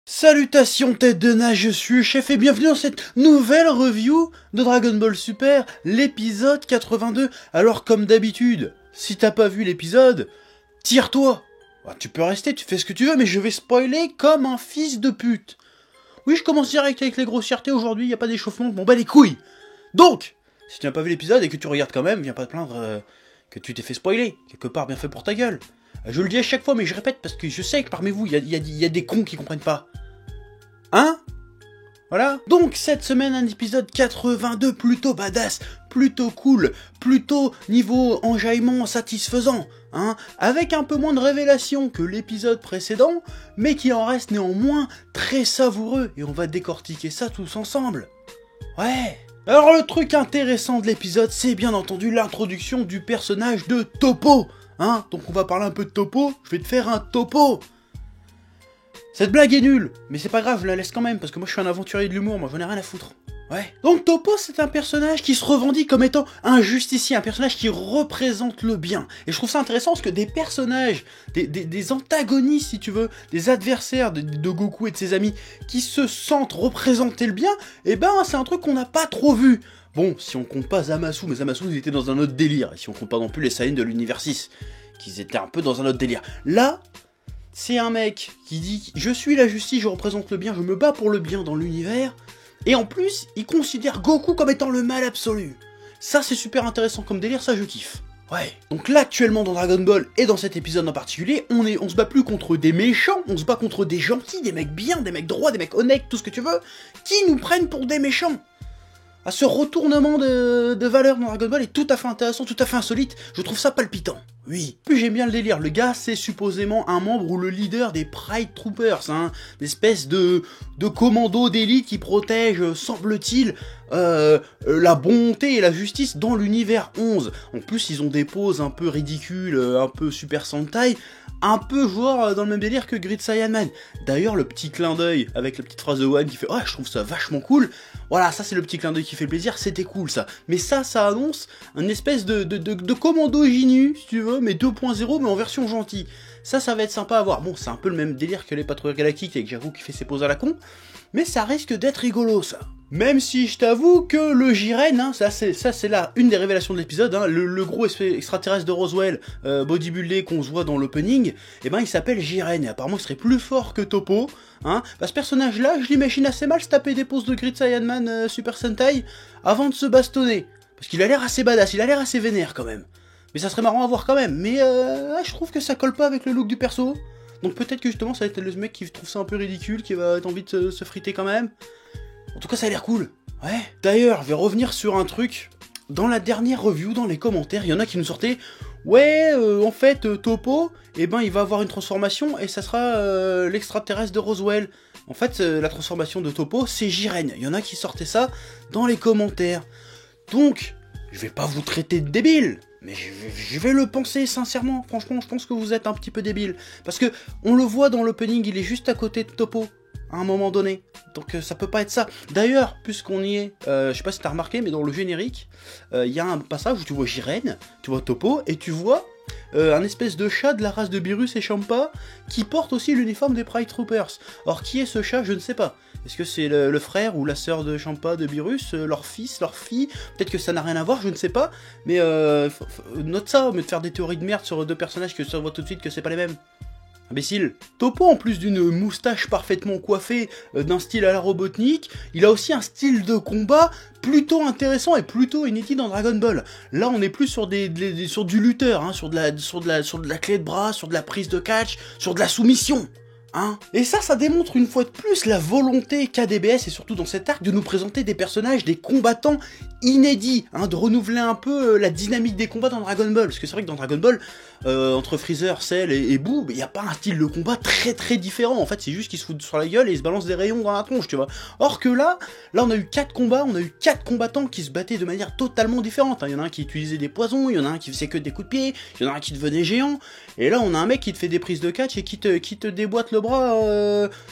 Salutations tête de nage, je suis Chef et bienvenue dans cette nouvelle review de Dragon Ball Super, l'épisode 82. Alors comme d'habitude, si t'as pas vu l'épisode, tire-toi. Tu peux rester, tu fais ce que tu veux, mais je vais spoiler comme un fils de pute. Oui, je commence direct avec les grossièretés aujourd'hui, y a pas d'échauffement, bon bah les couilles. Donc, si tu n'as pas vu l'épisode et que tu regardes quand même, viens pas te plaindre que tu t'es fait spoiler, quelque part bien fait pour ta gueule. Je le dis à chaque fois, mais je répète parce que je sais que parmi vous, il y a des cons qui comprennent pas. Hein? Voilà. Donc cette semaine, un épisode 82 plutôt badass, plutôt cool, plutôt niveau enjaillement satisfaisant, hein, avec un peu moins de révélations que l'épisode précédent, mais qui en reste néanmoins très savoureux, et on va décortiquer ça tous ensemble. Ouais. Alors le truc intéressant de l'épisode, c'est bien entendu l'introduction du personnage de Toppo, hein, donc on va parler un peu de Toppo, je vais te faire un topo. Cette blague est nulle, mais c'est pas grave, je la laisse quand même, parce que moi je suis un aventurier de l'humour, moi j'en ai rien à foutre. Ouais. Donc Toppo, c'est un personnage qui se revendique comme étant un justicier, un personnage qui représente le bien. Et je trouve ça intéressant parce que des personnages, des antagonistes si tu veux, des adversaires de Goku et de ses amis, qui se sentent représenter le bien, eh ben c'est un truc qu'on n'a pas trop vu. Bon, si on compte pas Zamasu, mais Zamasu ils étaient dans un autre délire, et si on compte pas non plus les Saiyans de l'univers 6, qu'ils étaient un peu dans un autre délire. Là, c'est un mec qui dit « Je suis la justice, je représente le bien, je me bats pour le bien dans l'univers », et en plus, il considère Goku comme étant le mal absolu. Ça, c'est super intéressant comme délire, ça je kiffe. Ouais. Donc là, actuellement dans Dragon Ball, et dans cet épisode en particulier, on se bat plus contre des méchants, on se bat contre des gentils, des mecs bien, des mecs droits, des mecs honnêtes, tout ce que tu veux, qui nous prennent pour des méchants. À ce retournement de valeur dans Dragon Ball est tout à fait intéressant, tout à fait insolite, je trouve ça palpitant. Oui. Puis j'aime bien le délire, le gars c'est supposément un membre ou le leader des Pride Troopers, hein, une espèce de commando d'élite qui protège, semble-t-il, la bonté et la justice dans l'univers 11. En plus ils ont des poses un peu ridicules, un peu Super Sentai, un peu genre dans le même délire que Grid Saiyaman. D'ailleurs le petit clin d'œil avec la petite phrase de One qui fait « Oh je trouve ça vachement cool », voilà, ça c'est le petit clin d'œil qui fait plaisir, c'était cool ça. Mais ça annonce une espèce de commando Ginu, si tu veux, mais 2.0, mais en version gentille. Ça va être sympa à voir. Bon, c'est un peu le même délire que les patrouilleurs galactiques avec Jakku qui fait ses poses à la con, mais ça risque d'être rigolo ça. Même si je t'avoue que le Jiren, hein, ça c'est là une des révélations de l'épisode, hein, le gros extraterrestre de Roswell, bodybuildé qu'on se voit dans l'opening, eh ben il s'appelle Jiren, et apparemment il serait plus fort que Toppo, hein. Bah, ce personnage là, je l'imagine assez mal se taper des poses de Grid Saiyaman Super Sentai avant de se bastonner, parce qu'il a l'air assez badass, il a l'air assez vénère quand même. Mais ça serait marrant à voir quand même, mais je trouve que ça colle pas avec le look du perso, donc peut-être que justement ça va être le mec qui trouve ça un peu ridicule, qui va avoir envie de se friter quand même. En tout cas, ça a l'air cool. Ouais. D'ailleurs, je vais revenir sur un truc. Dans la dernière review, dans les commentaires, il y en a qui nous sortaient « Ouais, en fait, Toppo, eh ben, il va avoir une transformation et ça sera l'extraterrestre de Roswell. » En fait, la transformation de Toppo, c'est Jiren. Il y en a qui sortaient ça dans les commentaires. Donc, je vais pas vous traiter de débile, mais je vais le penser sincèrement. Franchement, je pense que vous êtes un petit peu débile. Parce que on le voit dans l'opening, il est juste à côté de Toppo. À un moment donné, donc ça peut pas être ça. D'ailleurs, puisqu'on y est, je sais pas si t'as remarqué, mais dans le générique, il y a un passage où tu vois Jiren, tu vois Toppo, et tu vois un espèce de chat de la race de Beerus et Champa, qui porte aussi l'uniforme des Pride Troopers. Or, qui est ce chat? Je ne sais pas. Est-ce que c'est le frère ou la sœur de Champa, de Beerus, leur fils, leur fille? Peut-être que ça n'a rien à voir, je ne sais pas, mais note ça, mais de faire des théories de merde sur deux personnages que ça voit tout de suite que c'est pas les mêmes. Imbécile. Toppo, en plus d'une moustache parfaitement coiffée, d'un style à la Robotnik, il a aussi un style de combat plutôt intéressant et plutôt inédit dans Dragon Ball. Là, on est plus sur sur du lutteur, hein, sur de la clé de bras, sur de la prise de catch, sur de la soumission. Hein. Et ça démontre une fois de plus la volonté qu'a DBS, et surtout dans cet arc, de nous présenter des personnages, des combattants inédits, hein, de renouveler un peu la dynamique des combats dans Dragon Ball. Parce que c'est vrai que dans Dragon Ball, entre Freezer, Cell et Boo, il n'y a pas un style de combat très différent. En fait, c'est juste qu'ils se foutent sur la gueule et ils se balancent des rayons dans la tronche, tu vois. Or que là, on a eu 4 combats, on a eu 4 combattants qui se battaient de manière totalement différente. Il y en a un qui utilisait des poisons, il y en a un qui faisait que des coups de pied, il y en a un qui devenait géant, et là on a un mec qui te fait des prises de catch et qui te déboîte le bras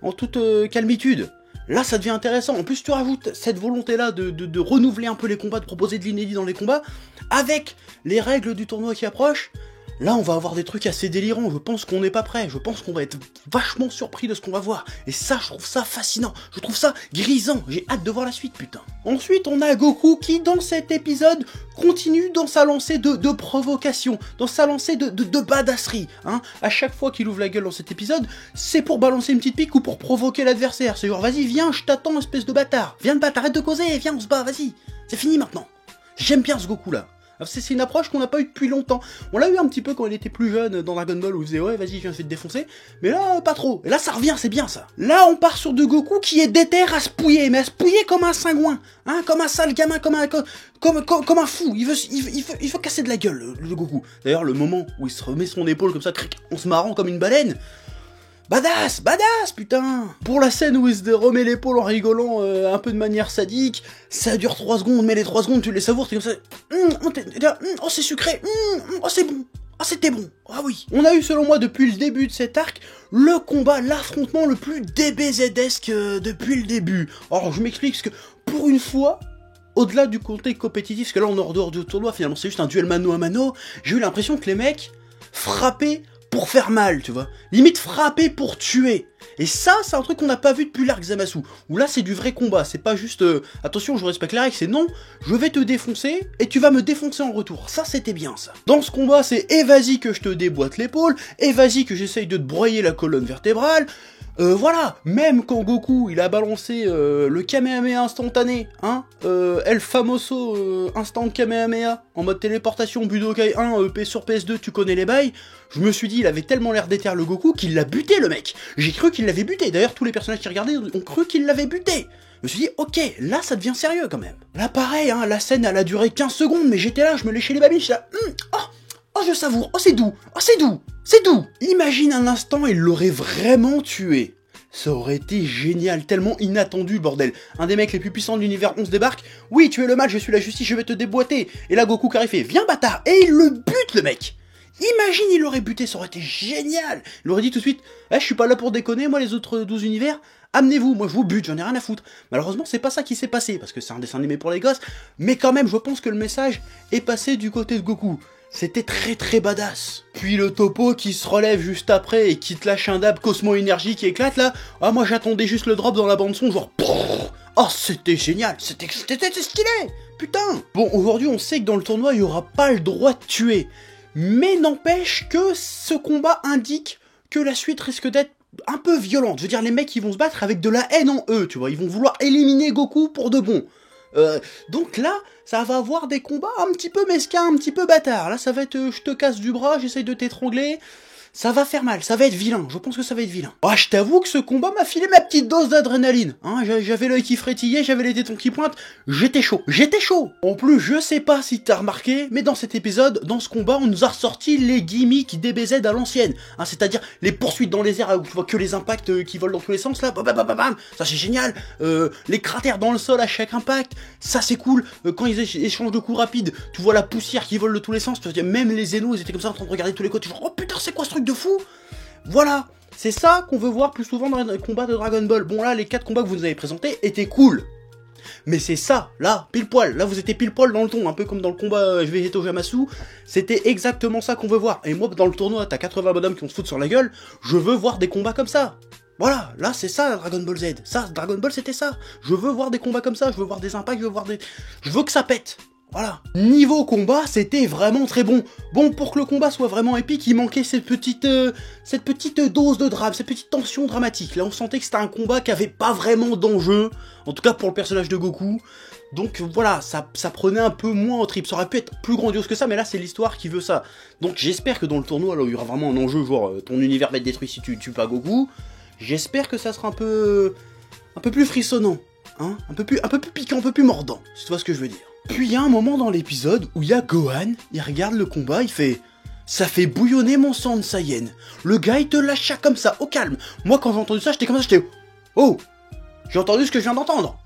en toute calmitude. Là ça devient intéressant. En plus tu rajoutes cette volonté là de renouveler un peu les combats, de proposer de l'inédit dans les combats, avec les règles du tournoi qui approchent. là on va avoir des trucs assez délirants, je pense qu'on n'est pas prêt, je pense qu'on va être vachement surpris de ce qu'on va voir. Et ça, je trouve ça fascinant, je trouve ça grisant, j'ai hâte de voir la suite, putain. Ensuite, on a Goku qui, dans cet épisode, continue dans sa lancée de provocation, dans sa lancée de badasserie, hein. À chaque fois qu'il ouvre la gueule dans cet épisode, c'est pour balancer une petite pique ou pour provoquer l'adversaire. C'est genre, vas-y, viens, je t'attends, espèce de bâtard. Viens de battre, arrête de causer, viens, on se bat, vas-y. C'est fini maintenant. J'aime bien ce Goku là. C'est une approche qu'on n'a pas eu depuis longtemps. On l'a eu un petit peu quand il était plus jeune dans Dragon Ball où il faisait ouais vas-y je viens essayer de défoncer. Mais là pas trop. Et là ça revient, c'est bien ça. Là on part sur de Goku qui est déter à se pouiller, mais à se pouiller comme un cingouin, hein, comme un sale gamin, comme un fou. Il veut casser de la gueule le Goku. D'ailleurs le moment où il se remet son épaule comme ça, en se marrant comme une baleine. Badass, putain. Pour la scène où il se remet l'épaule en rigolant un peu de manière sadique, ça dure 3 secondes, mais les 3 secondes tu les savoures, t'es comme ça, oh c'est sucré, oh c'est bon, oh c'était bon, ah oui. On a eu selon moi depuis le début de cet arc, le combat, l'affrontement le plus DBZ-esque depuis le début. Alors je m'explique parce que pour une fois, au-delà du côté compétitif, parce que là on est en dehors du tournoi, finalement c'est juste un duel mano à mano, j'ai eu l'impression que les mecs frappaient pour faire mal, tu vois. Limite frapper pour tuer. Et ça, c'est un truc qu'on n'a pas vu depuis l'arc Zamasu. Où là, c'est du vrai combat. C'est pas juste, attention, je respecte la règle. C'est non, je vais te défoncer et tu vas me défoncer en retour. Ça, c'était bien, ça. Dans ce combat, c'est et vas-y que je te déboîte l'épaule, et vas-y que j'essaye de te broyer la colonne vertébrale. Voilà, même quand Goku il a balancé le Kamehameha instantané, hein, El Famoso Instant Kamehameha en mode téléportation Budokai 1 sur PS2, tu connais les bails, je me suis dit il avait tellement l'air d'éter le Goku qu'il l'a buté le mec. J'ai cru qu'il l'avait buté, d'ailleurs tous les personnages qui regardaient ont cru qu'il l'avait buté. Je me suis dit, ok, là ça devient sérieux quand même. Là pareil, hein, la scène elle a duré 15 secondes, mais j'étais là, je me léchais les babines, j'étais là, oh je savoure, oh c'est doux, c'est doux. Imagine un instant, il l'aurait vraiment tué. Ça aurait été génial, tellement inattendu, bordel. Un des mecs les plus puissants de l'univers 11 débarque. Oui, tu es le mal, je suis la justice, je vais te déboîter. Et là, Goku carré fait, viens bâtard. Et il le bute, le mec. Imagine, il l'aurait buté, ça aurait été génial. Il aurait dit tout de suite, je suis pas là pour déconner, moi les autres 12 univers, amenez-vous, moi je vous bute, j'en ai rien à foutre. Malheureusement, c'est pas ça qui s'est passé, parce que c'est un dessin animé pour les gosses. Mais quand même, je pense que le message est passé du côté de Goku. C'était très badass. Puis le topo qui se relève juste après et qui te lâche un dab Cosmo Énergie qui éclate là. Ah moi j'attendais juste le drop dans la bande son genre... Oh c'était génial, c'était stylé. Putain. Bon aujourd'hui on sait que dans le tournoi il y aura pas le droit de tuer. Mais n'empêche que ce combat indique que la suite risque d'être un peu violente. Je veux dire les mecs ils vont se battre avec de la haine en eux, tu vois. Ils vont vouloir éliminer Goku pour de bon. Donc là, ça va avoir des combats un petit peu mesquins, un petit peu bâtards. Là, ça va être je te casse du bras, j'essaye de t'étrangler. Ça va faire mal, ça va être vilain, je pense que ça va être vilain. Ah, je t'avoue que ce combat m'a filé ma petite dose d'adrénaline. Hein, j'avais l'œil qui frétillait, j'avais les tétons qui pointent, j'étais chaud. En plus, je sais pas si t'as remarqué, mais dans cet épisode, dans ce combat, on nous a ressorti les gimmicks DBZ à l'ancienne. Hein, c'est-à-dire les poursuites dans les airs où tu vois que les impacts qui volent dans tous les sens, là, bam, ça c'est génial. Les cratères dans le sol à chaque impact, ça c'est cool. Quand ils échangent de coups rapides, tu vois la poussière qui vole de tous les sens, même les Zénos, ils étaient comme ça en train de regarder tous les côtés, genre, oh putain, c'est quoi ce truc de fou. Voilà, c'est ça qu'on veut voir plus souvent dans les combats de Dragon Ball. Bon là, les 4 combats que vous nous avez présentés étaient cool. Mais c'est ça, là, pile poil. Là, vous étiez pile poil dans le ton, un peu comme dans le combat Vegeta Zamasu. C'était exactement ça qu'on veut voir. Et moi, dans le tournoi, t'as 80 bonhommes qui vont se foutre sur la gueule. Je veux voir des combats comme ça. Voilà, là, c'est ça, Dragon Ball Z. Ça, Dragon Ball, c'était ça. Je veux voir des combats comme ça, je veux voir des impacts, je veux que ça pète. Voilà. Niveau combat, c'était vraiment très bon. Bon, pour que le combat soit vraiment épique, il manquait cette petite dose de drame, cette petite tension dramatique. Là, on sentait que c'était un combat qui avait pas vraiment d'enjeu, en tout cas pour le personnage de Goku. Donc voilà, ça prenait un peu moins au trip. Ça aurait pu être plus grandiose que ça, mais là, c'est l'histoire qui veut ça. Donc j'espère que dans le tournoi, là où il y aura vraiment un enjeu, genre ton univers va être détruit si tu tues pas Goku, j'espère que ça sera un peu plus frissonnant, hein, un peu plus piquant, un peu plus mordant, si tu vois ce que je veux dire. Puis il y a un moment dans l'épisode où il y a Gohan, il regarde le combat, il fait « Ça fait bouillonner mon sang de Saiyan ». Le gars, il te lâche ça comme ça, au calme. Moi, quand j'ai entendu ça, j'étais comme ça, j'étais « Oh, j'ai entendu ce que je viens d'entendre ».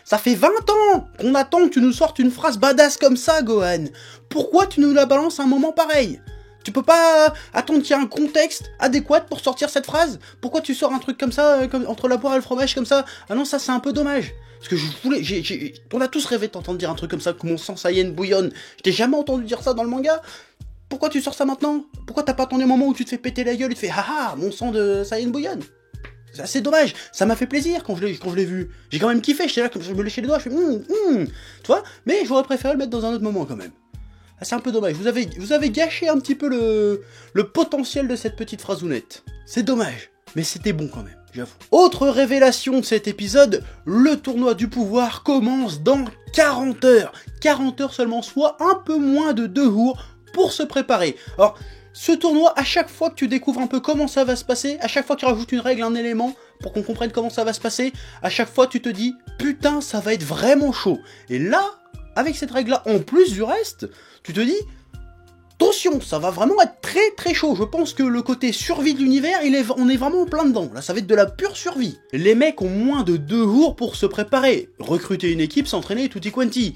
Ça fait 20 ans qu'on attend que tu nous sortes une phrase badass comme ça, Gohan. Pourquoi tu nous la balances à un moment pareil ? Tu peux pas attendre qu'il y ait un contexte adéquat pour sortir cette phrase ? Pourquoi tu sors un truc comme ça, comme entre la poire et le fromage comme ça ? Ah non, ça c'est un peu dommage. Parce que on a tous rêvé de t'entendre dire un truc comme ça, que mon sang Saiyan bouillonne. Je t'ai jamais entendu dire ça dans le manga. Pourquoi tu sors ça maintenant? Pourquoi t'as pas attendu un moment où tu te fais péter la gueule et tu fais haha, mon sang de Saiyan bouillonne? C'est dommage, ça m'a fait plaisir quand je l'ai vu. J'ai quand même kiffé, j'étais là comme je me léchais les doigts, je fais tu vois, mais j'aurais préféré le mettre dans un autre moment quand même. Ah, c'est un peu dommage, vous avez gâché un petit peu le potentiel de cette petite phrasounette. C'est dommage, mais c'était bon quand même, j'avoue. Autre révélation de cet épisode, le tournoi du pouvoir commence dans 40 heures. 40 heures seulement, soit un peu moins de 2 jours pour se préparer. Alors, ce tournoi, à chaque fois que tu découvres un peu comment ça va se passer, à chaque fois que tu rajoutes une règle, un élément, pour qu'on comprenne comment ça va se passer, à chaque fois tu te dis, putain, ça va être vraiment chaud. Et là, avec cette règle-là, en plus du reste, tu te dis, attention, ça va vraiment être très très chaud. Je pense que le côté survie de l'univers, on est vraiment plein dedans. Là, ça va être de la pure survie. Les mecs ont moins de 2 jours pour se préparer. Recruter une équipe, s'entraîner, tutti quanti.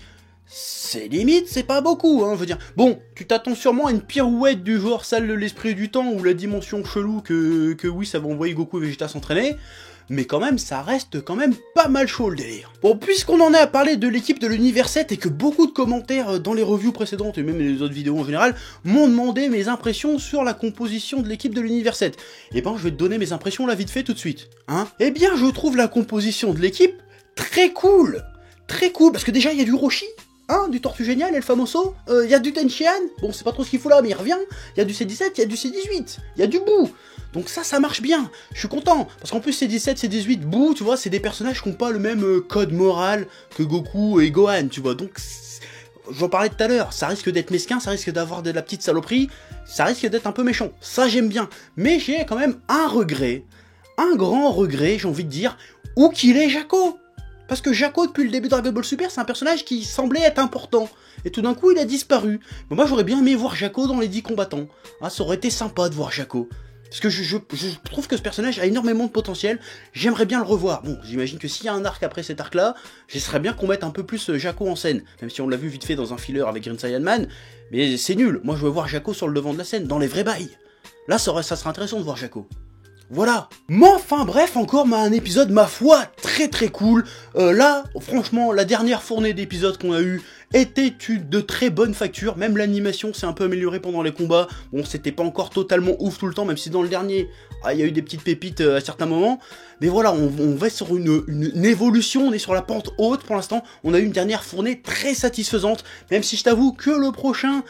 C'est limite, c'est pas beaucoup, hein, je veux dire. Bon, tu t'attends sûrement à une pirouette du genre salle de l'esprit du temps ou la dimension chelou que oui, ça va envoyer Goku et Vegeta s'entraîner. Mais quand même, ça reste quand même pas mal chaud le délire. Bon, puisqu'on en est à parler de l'équipe de l'univers 7 et que beaucoup de commentaires dans les reviews précédentes et même les autres vidéos en général m'ont demandé mes impressions sur la composition de l'équipe de l'univers 7. Et ben, je vais te donner mes impressions là vite fait tout de suite. Hein. Eh bien, je trouve la composition de l'équipe très cool. Très cool, parce que déjà, il y a du Roshi. Hein, du Tortue Génial, El Famoso, y a du Tenshinhan, bon c'est pas trop ce qu'il faut là mais il revient, il y a du C17, il y a du C18, il y a du Boo, donc ça marche bien, je suis content, parce qu'en plus C17, C18, Boo, tu vois, c'est des personnages qui n'ont pas le même code moral que Goku et Gohan, tu vois, donc j'en parlais tout à l'heure, ça risque d'être mesquin, ça risque d'avoir de la petite saloperie, ça risque d'être un peu méchant, ça j'aime bien, mais j'ai quand même un regret, un grand regret, j'ai envie de dire, où qu'il est Jaco. Parce que Jaco, depuis le début de Dragon Ball Super, c'est un personnage qui semblait être important. Et tout d'un coup, il a disparu. Mais moi, j'aurais bien aimé voir Jaco dans les 10 combattants. Ah, ça aurait été sympa de voir Jaco. Parce que je trouve que ce personnage a énormément de potentiel. J'aimerais bien le revoir. Bon, j'imagine que s'il y a un arc après cet arc-là, j'essaierais bien qu'on mette un peu plus Jaco en scène. Même si on l'a vu vite fait dans un filler avec Green Saiyan Man. Mais c'est nul. Moi, je veux voir Jaco sur le devant de la scène, dans les vrais bails. Là, ça serait intéressant de voir Jaco. Voilà. Mais enfin bref, encore un épisode, ma foi, très très cool. Là, franchement, la dernière fournée d'épisodes qu'on a eu était de très bonne facture. Même l'animation s'est un peu améliorée pendant les combats. Bon, c'était pas encore totalement ouf tout le temps, même si dans le dernier, il y a eu des petites pépites à certains moments. Mais voilà, on va sur une évolution, on est sur la pente haute pour l'instant. On a eu une dernière fournée très satisfaisante, même si je t'avoue que le prochain...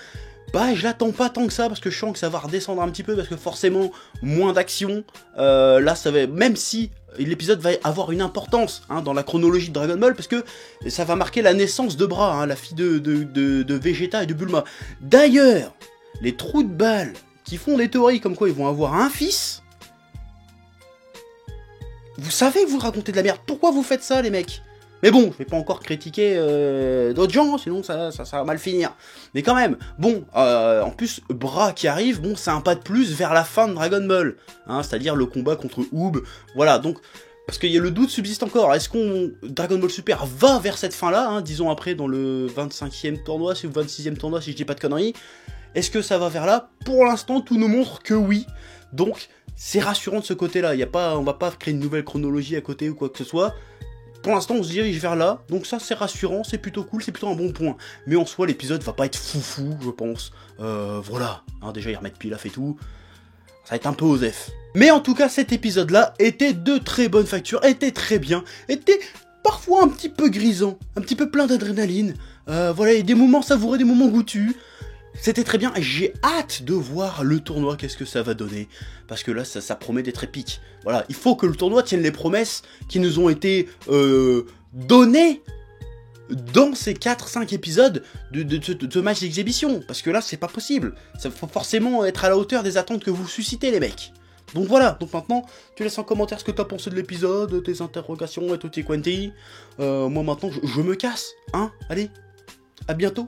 Bah, je l'attends pas tant que ça, parce que je sens que ça va redescendre un petit peu, parce que forcément, moins d'action. Là, ça va, même si l'épisode va avoir une importance hein, dans la chronologie de Dragon Ball, parce que ça va marquer la naissance de Bra, hein, la fille de Vegeta et de Bulma. D'ailleurs, les trous de balles qui font des théories comme quoi ils vont avoir un fils, vous savez que vous racontez de la merde. Pourquoi vous faites ça, les mecs ? Mais bon, je vais pas encore critiquer d'autres gens, sinon ça va mal finir. Mais quand même, bon, en plus, Bra qui arrive, bon, c'est un pas de plus vers la fin de Dragon Ball. Hein, c'est-à-dire le combat contre Oob. Voilà, donc, parce que le doute subsiste encore. Est-ce qu'on Dragon Ball Super va vers cette fin-là, hein, disons après dans le 25e tournoi, ou 26e tournoi, si je dis pas de conneries. Est-ce que ça va vers là? Pour l'instant, tout nous montre que oui. Donc, c'est rassurant de ce côté-là. On va pas créer une nouvelle chronologie à côté ou quoi que ce soit. Pour l'instant, on se dirige vers là, donc ça c'est rassurant, c'est plutôt cool, c'est plutôt un bon point. Mais en soi, l'épisode va pas être foufou, je pense. Voilà, hein, déjà ils remettent Pilaf et tout, ça va être un peu osef. Mais en tout cas, cet épisode-là était de très bonne facture, était très bien, était parfois un petit peu grisant, un petit peu plein d'adrénaline. Voilà, il y a des moments savoureux, des moments goûtus. C'était très bien, et j'ai hâte de voir le tournoi, qu'est-ce que ça va donner, parce que là, ça promet d'être épique. Voilà, il faut que le tournoi tienne les promesses qui nous ont été données dans ces 4-5 épisodes de match d'exhibition, parce que là, c'est pas possible. Ça faut forcément être à la hauteur des attentes que vous suscitez, les mecs. Donc voilà, donc maintenant, tu laisses en commentaire ce que t'as pensé de l'épisode, tes interrogations et tutti quanti. Moi maintenant, je me casse, hein, allez, à bientôt.